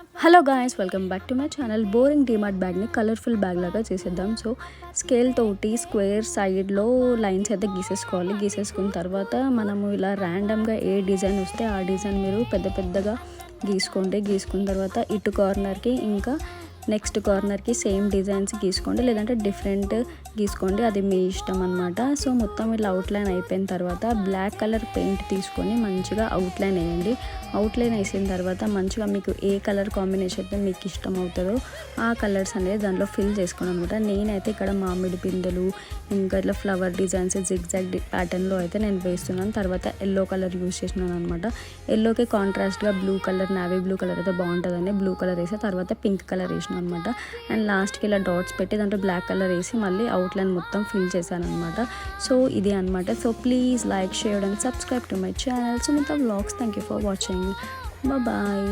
Hello guys, welcome back to my channel. Boring DMart బ్యాగ్ని colourful bag లాగా చేసేద్దాం. So scale తోటి square సైడ్లో లైన్స్ అయితే గీసేసుకున్న తర్వాత మనము ఇలా ర్యాండమ్గా ఏ డిజైన్ వస్తే ఆ డిజైన్ మీరు పెద్ద పెద్దగా గీసుకున్న తర్వాత ఇటు కార్నర్కి ఇంకా నెక్స్ట్ కార్నర్కి సేమ్ డిజైన్స్ గీసుకోండి, లేదంటే డిఫరెంట్ గీసుకోండి, అది మీ ఇష్టం అనమాట. సో మొత్తం ఇలా అవుట్లైన్ అయిపోయిన తర్వాత బ్లాక్ కలర్ పెయింట్ తీసుకొని మంచిగా అవుట్లైన్ వేయండి. అవుట్లైన్ వేసిన తర్వాత మంచిగా మీకు ఏ కలర్ కాంబినేషన్ అయితే మీకు ఇష్టం అవుతుందో ఆ కలర్స్ అనేది దాంట్లో ఫిల్ చేసుకోండి అనమాట. నేనైతే ఇక్కడ మామిడి పిందెలు ఇంకా ఇట్లా ఫ్లవర్ డిజైన్స్ జిగ్జాగ్ ప్యాటర్న్లో అయితే నేను వేస్తున్నాను. తర్వాత ఎల్లో కలర్ యూజ్ చేసినాను అనమాట. ఎల్లోకి కాంట్రాస్ట్గా blue colour, navy blue colour అయితే బాగుంటుందని బ్లూ కలర్ వేసి తర్వాత పింక్ కలర్ వేసిన అనమాట. అండ్ లాస్ట్కి ఇలా డాట్స్ పెట్టి దాంట్లో బ్లాక్ కలర్ వేసి మళ్ళీ అవుట్లైన్ మొత్తం ఫిల్ చేశాను అనమాట. సో ఇది అనమాట. So please like, share and subscribe to my channel Sumitha vlogs. Thank you for watching. Bye.